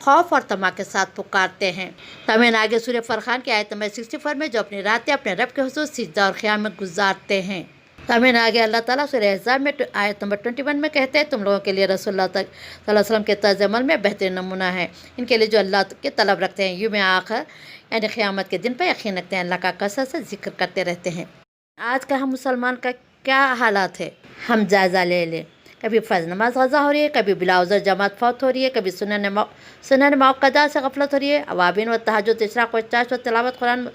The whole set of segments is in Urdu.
خوف اور طمع کے ساتھ پکارتے ہیں۔ سامعین، آگے سورہ فرقان کی آیت نمبر 64 میں جو اپنی راتیں اپنے رب کے حضور سجدہ اور قیام میں گزارتے ہیں۔ سامعین، آگے اللہ تعالیٰ سورہ احزاب میں آیت نمبر 21 میں کہتے ہیں، تم لوگوں کے لیے رسول اللہ صلی اللہ علیہ وسلم کے طرز عمل میں بہترین نمونہ ہے ان کے لیے جو اللہ کے طلب رکھتے ہیں، یوم آخر یعنی قیامت کے دن پر یقین رکھتے ہیں، اللہ کا کثرت سے ذکر کرتے رہتے ہیں۔ آج کا ہم مسلمان کا کیا حالات ہے، ہم جائزہ لے لیں۔ کبھی فرض نماز قضا ہو رہی ہے، کبھی بلا عذر جماعت فوت ہو رہی ہے، کبھی سنن موقدہ سے غفلت ہو رہی ہے، اوابین و تہجد، اشراق و اشراق و تلاوت قرآن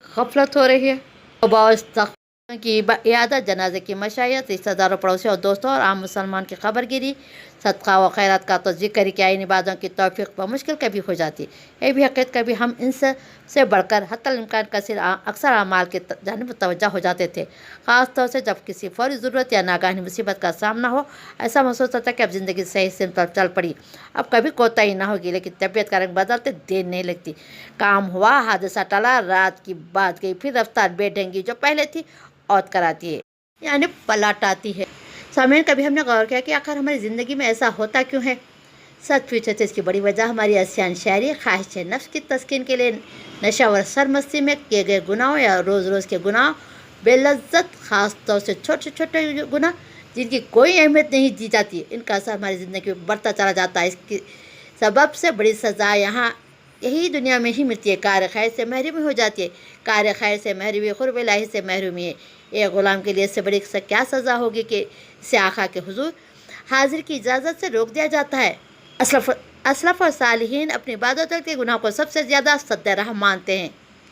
غفلت ہو رہی ہے، توبہ و استغفار کی عیادت، جنازے کی مشائیت، رشتہ داروں، پڑوسیوں اور دوستوں اور عام مسلمان کی خبر گیری، صدقہ و خیرات کا تو ذکر کی آئین عبادتوں کی توفیق پر مشکل کبھی ہو جاتی ہے۔ یہ بھی حقیقت کبھی ہم ان سے بڑھ کر حتی الامکان اکثر اعمال کی جانب متوجہ ہو جاتے تھے، خاص طور سے جب کسی فوری ضرورت یا ناگہانی مصیبت کا سامنا ہو۔ ایسا محسوس ہوتا ہے کہ اب زندگی صحیح سمت پر چل پڑی، اب کبھی کوتاہی نہ ہوگی، لیکن طبیعت کا رنگ بدلتے دیر نہیں لگتی۔ کام ہوا، حادثہ ٹلا، رات کی بات گئی، پھر رفتار بے ڈھنگی جو پہلے تھی عود کراتی ہے، یعنی پلٹ آتی ہے۔ سامعین، کبھی ہم نے غور کیا کہ آخر ہماری زندگی میں ایسا ہوتا کیوں ہے؟ سچ پوچھے تو اس کی بڑی وجہ ہماری عصیان شہری، خواہش نفس کی تسکین کے لیے نشہ و سرمستی میں کیے گئے گناہوں یا روز روز کے گناہ بے لذت، خاص طور سے چھوٹے چھوٹے گناہ جن کی کوئی اہمیت نہیں دی جاتی، ان کا اثر ہماری زندگی میں بڑھتا چلا جاتا ہے۔ اس کی سبب سے بڑی سزا یہی دنیا میں ہی ملتی ہے، کار خیر سے محرومی ہو جاتی ہے۔ کار خیر سے محرومی قرب الہی سے محرومی ہے۔ ایک غلام کے لیے اس سے بڑی کیا سزا ہوگی کہ اسے آقا کے حضور حاضر کی اجازت سے روک دیا جاتا ہے۔ اسلف اور صالحین اپنی عبادتوں کے گناہ کو سب سے زیادہ سد رحم مانتے ہیں۔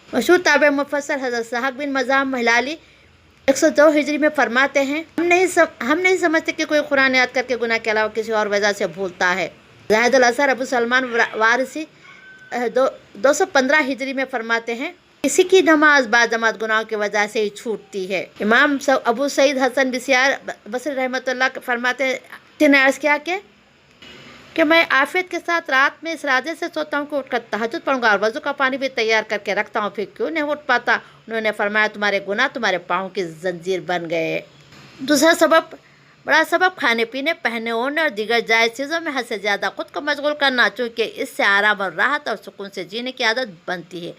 مشہور تابع مفسر حضرت صحاق بن مزاحم ہلالی 102 ہجری میں فرماتے ہیں، ہم نہیں سمجھتے کہ کوئی قرآن یاد کر کے گناہ کے علاوہ کسی اور وجہ سے بھولتا ہے۔ زاہد الاثر ابو سلمان وارثی 215 ہجری میں فرماتے ہیں، کسی کی نماز بعد جماعت گناہوں کی وجہ سے ہی چھوٹتی ہے۔ امام ابو سعید حسن بسیار بصری رحمۃ اللہ فرماتے ہیں، کسی نے عرض کیا کہ میں عافیت کے ساتھ رات میں اس ارادے سے سوتا ہوں کہ اٹھ کر تہجد پڑھوں گا اور وضو کا پانی بھی تیار کر کے رکھتا ہوں، پھر کیوں نہیں اٹھ پاتا؟ انہوں نے فرمایا، تمہارے گناہ تمہارے پاؤں کی زنجیر بن گئے۔ دوسرا بڑا سبب کھانے پینے، پہننے اوڑھنے اور دیگر جائز چیزوں میں حد سے زیادہ خود کو مشغول کرنا، چونکہ اس سے آرام اور راحت اور سکون سے جینے کی عادت بنتی ہے۔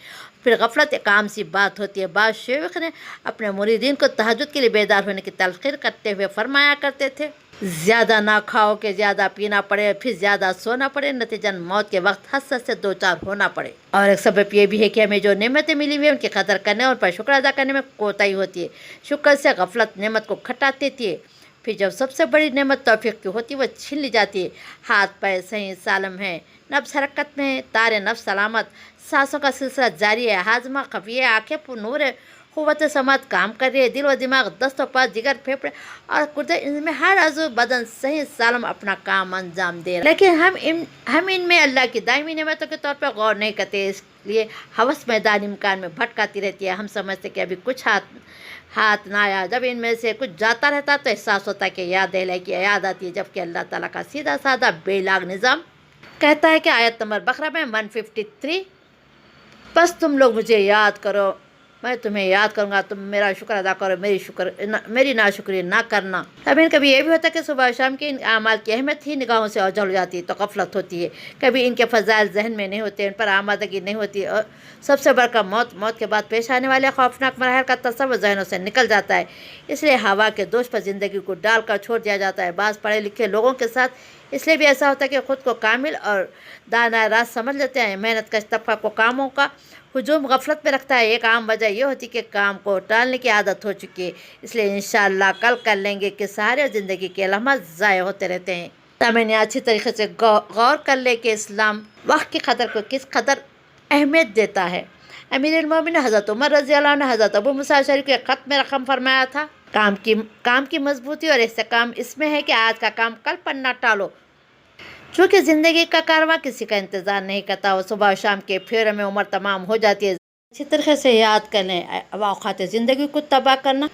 پھر غفلت ایک عام سی بات ہوتی ہے۔ بعض شیوخ نے اپنے مریدین کو تہجد کے لیے بیدار ہونے کی تلقین کرتے ہوئے فرمایا کرتے تھے، زیادہ نہ کھاؤ کہ زیادہ پینا پڑے، پھر زیادہ سونا پڑے، نتیجن موت کے وقت حسرت سے دوچار ہونا پڑے۔ اور ایک سبب یہ بھی ہے کہ ہمیں جو نعمتیں ملی ہوئی ہیں ان کی قدر کرنے اور پر شکر ادا کرنے میں کوتاہی ہوتی ہے۔ شکر سے غفلت نعمت کو کھٹا دیتی ہے، پھر جب سب سے بڑی نعمت توفیق کی ہوتی ہے وہ چھین لی جاتی ہے۔ ہاتھ پیر صحیح سالم ہے، نفس حرکت میں ہے، تارے نفس سلامت، سانسوں کا سلسلہ جاری ہے، ہاضمہ قوی ہے، آنکھیں پر نور ہے، قوت سماعت کام کر رہی ہے، دل و دماغ، دست و پا، جگر، پھیپھڑے اور گردے، ان میں ہر عضو بدن صحیح سالم اپنا کام انجام دے رہا ہے۔ لیکن ہم ان میں اللہ کی دائمی نعمتوں کے طور پر غور نہیں کرتے، اس لیے ہوس میدان امکان میں بھٹکاتی رہتی ہے۔ ہم سمجھتے کہ ابھی کچھ ہاتھ نہ آیا، جب ان میں سے کچھ جاتا رہتا تو احساس ہوتا ہے کہ یاد الہی کی یاد آتی ہے، جبکہ اللہ تعالیٰ کا سیدھا سادہ بے لاگ نظام کہتا ہے کہ آیت نمبر بقرہ میں 153، بس تم لوگ مجھے یاد کرو، میں تمہیں یاد کروں گا، تم میرا شکر ادا کرو، میری ناشکری نہ کرنا۔ کبھی یہ بھی ہوتا ہے کہ صبح و شام کے ان اعمال کی اہمیت ہی نگاہوں سے اوجھل ہو جاتی ہے تو غفلت ہوتی ہے۔ کبھی ان کے فضائل ذہن میں نہیں ہوتے، ان پر آمادگی نہیں ہوتی، اور سب سے بڑھ کر موت کے بعد پیش آنے والے خوفناک مراحل کا تصور ذہنوں سے نکل جاتا ہے، اس لیے ہوا کے دوش پر زندگی کو ڈال کر چھوڑ دیا جاتا ہے۔ بعض پڑھے لکھے لوگوں کے ساتھ اس لیے بھی ایسا ہوتا ہے کہ خود کو کامل اور دانائے راست سمجھ لیتے ہیں۔ محنت کش طبقہ کو کاموں کا ہجوم غفلت میں رکھتا ہے۔ ایک عام وجہ یہ ہوتی ہے کہ کام کو ٹالنے کی عادت ہو چکی ہے، اس لیے انشاءاللہ کل کر لیں گے کہ سارے زندگی کے لمحات ضائع ہوتے رہتے ہیں۔ میں نے اچھی طریقے سے غور کر لے کہ اسلام وقت کی قدر کو کس قدر اہمیت دیتا ہے۔ امیر المومنین حضرت عمر رضی اللہ عنہ نے حضرت ابو موسیٰ الاشعری کو ایک خط میں رقم فرمایا تھا، کام کی مضبوطی اور استحکام اس میں ہے کہ آج کا کام کل پر نہ ٹالو، چونکہ زندگی کا کارواں کسی کا انتظار نہیں کرتا، وہ صبح و شام کے پھیروں میں عمر تمام ہو جاتی ہے۔ اچھی طریقے سے یاد کر لیں، اوقات زندگی کو تباہ کرنا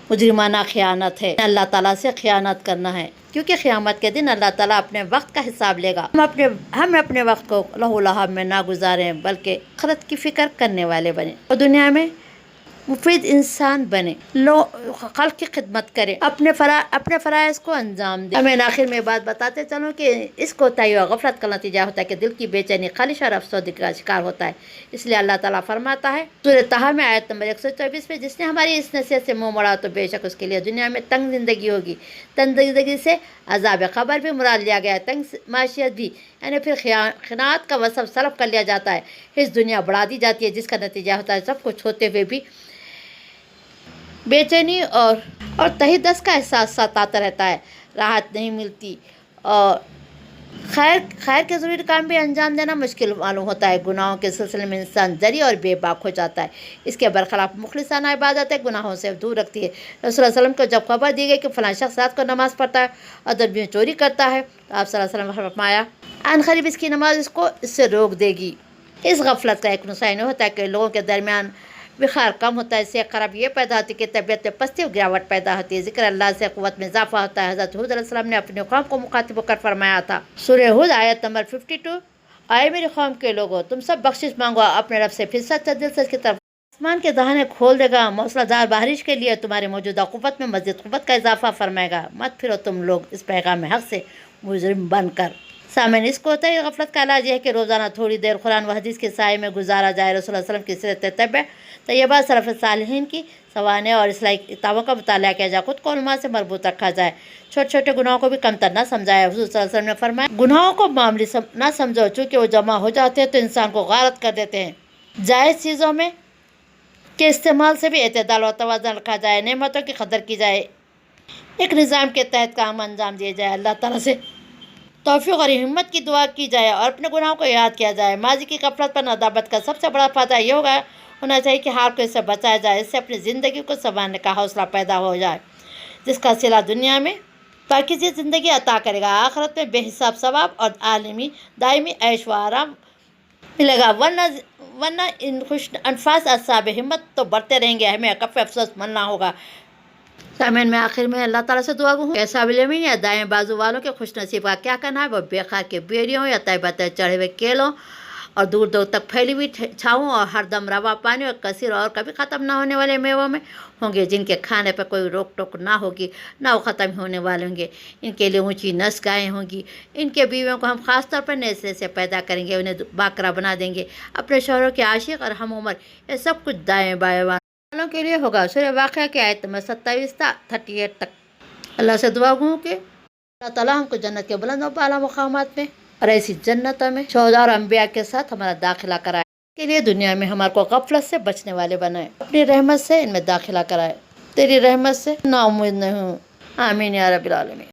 مجرمانہ خیانت ہے، اللہ تعالیٰ سے خیانت کرنا ہے، کیونکہ قیامت کے دن اللہ تعالیٰ اپنے وقت کا حساب لے گا۔ ہم اپنے وقت کو لہو لہب میں نہ گزاریں، بلکہ آخرت کی فکر کرنے والے بنیں اور دنیا میں مفید انسان بنے، خلق کی خدمت کرے، اپنے فرائض کو انجام دے۔ میں آخر میں بات بتاتے چلوں کہ اس کوتاہی اور غفلت کا نتیجہ ہوتا ہے کہ دل کی بے چینی، خلش اور افسردگی کا شکار ہوتا ہے۔ اس لیے اللہ تعالیٰ فرماتا ہے سورہ طٰہٰ میں آیت نمبر 124 میں، جس نے ہماری اس نصیحت سے منہ موڑا تو بے شک اس کے لیے دنیا میں تنگ زندگی ہوگی۔ تنگ زندگی سے عذاب قبر بھی مراد لیا گیا ہے، تنگ معیشت بھی، یعنی پھر خیانات کا وصف سلب کر لیا جاتا ہے۔ اس دنیا بڑھا دی جاتی ہے، جس کا نتیجہ ہوتا ہے سب کچھ ہوتے ہوئے بھی بے چینی اور تہی دست کا احساس ستاتا رہتا ہے، راحت نہیں ملتی، اور خیر کے ضروری کام بھی انجام دینا مشکل معلوم ہوتا ہے۔ گناہوں کے سلسلے میں انسان جری اور بے باک ہو جاتا ہے۔ اس کے برخلاف مخلصانہ عبادت ہے، گناہوں سے دور رکھتی ہے۔ رسول اللہ صلی اللہ علیہ وسلم کو جب خبر دی گئی کہ فلاں شخص رات کو نماز پڑھتا ہے اور دن میں چوری کرتا ہے، تو آپ صلی اللہ علیہ وسلم نے فرمایا عن قریب اس کی نماز اس سے روک دے گی۔ اس غفلت کا ایک نقصان ہوتا ہے کہ لوگوں کے درمیان وقار کم ہوتا ہے۔ اس سے خراب یہ پیدا ہوتی ہے کہ طبیعت میں پستی و گراوٹ پیدا ہوتی ہے۔ ذکر اللہ سے قوت میں اضافہ ہوتا ہے۔ حضرت ہود علیہ السلام نے اپنی قوم کو مخاطب ہو کر فرمایا تھا، سورہ ہود آیت نمبر 52، آئے میری قوم کے لوگوں، تم سب بخشش مانگو اپنے رب سے، پھر سچ دل سے اس کی طرف آسمان کے دہانے کھول دے گا، موسلا دھار بارش کے لیے تمہاری موجودہ قوت میں مزید قوت کا اضافہ فرمائے گا، مت پھرو تم لوگ اس پیغام حق سے مجرم بن کر۔ سامعین، اس کوتاہی غفلت کا علاج یہ ہے کہ روزانہ تھوڑی دیر قرآن و حدیث کے سائے میں گزارا جائے۔ رسول اللہ صلی اللہ علیہ وسلم کی سیرت طیبہ، سلف صالحین کی سوانح اور اصلاحی کتابوں کا مطالعہ کیا جائے، خود کو علماء سے مربوط رکھا جائے، چھوٹے چھوٹے گناہوں کو بھی کمتر نہ سمجھائے۔ حضور صلی اللہ علیہ وسلم نے فرمایا گناہوں کو معمولی نہ سمجھو، چونکہ وہ جمع ہو جاتے ہیں تو انسان کو غارت کر دیتے ہیں۔ جائز چیزوں میں کے استعمال سے بھی اعتدال اور توازن رکھا جائے، نعمتوں کی قدر کی جائے، ایک نظام کے تحت کام انجام دیے جائے، اللہ تعالیٰ سے توفیق اور ہمت کی دعا کی جائے اور اپنے گناہوں کو یاد کیا جائے۔ ماضی کی غفلت پر ندامت کا سب سے بڑا فائدہ یہ ہونا چاہیے کہ حال کو اس سے بچایا جائے، اس سے اپنی زندگی کو سنوارنے کا حوصلہ پیدا ہو جائے، جس کا صلہ دنیا میں پاکیزہ زندگی عطا کرے گا، آخرت میں بے حساب ثواب اور دائمی عیش و آرام ملے گا، ورنہ ان خوش انفاس اصحاب ہمت تو بڑھتے رہیں گے، ہمیں کف افسوس مننا ہوگا۔ سامعین، میں آخر میں اللہ تعالیٰ سے دعا گو ہوں کہ اصحاب الیمین یا دائیں بازو والوں کے خوش نصیب کا کیا کرنا ہے، وہ بے خار کے بیریوں یا طیبہ چڑھے ہوئے کیلوں اور دور دور تک پھیلی ہوئی چھاؤں اور ہر دم روا پانی اور کثیر اور کبھی ختم نہ ہونے والے میووں میں ہوں گے، جن کے کھانے پر کوئی روک ٹوک نہ ہوگی، نہ وہ ختم ہونے والے ہوں گے۔ ان کے لیے اونچی نسل گائیں ہوں گی، ان کے بیویوں کو ہم خاص طور پر نئے سرے سے پیدا کریں گے، انہیں باکرا بنا دیں گے، اپنے شوہروں کے عاشق اور ہم عمر، یہ سب کچھ دائیں بائیں والوں کے لیے ہوگا۔ سورہ واقعہ کی آیت نمبر 27 تا 38 تک۔ اللہ سے دعا گو کہ اللہ تعالیٰ ہم کو جنت کے بلند و بالا مقامات میں اور ایسی جنتوں میں شہداء اور انبیاء کے ساتھ ہمارا داخلہ کرائے، کے لیے دنیا میں ہمارے کو غفلت سے بچنے والے بنائے، اپنی رحمت سے ان میں داخلہ کرائے، تیری رحمت سے نا امید نہیں ہوں، آمین یا رب العالمین۔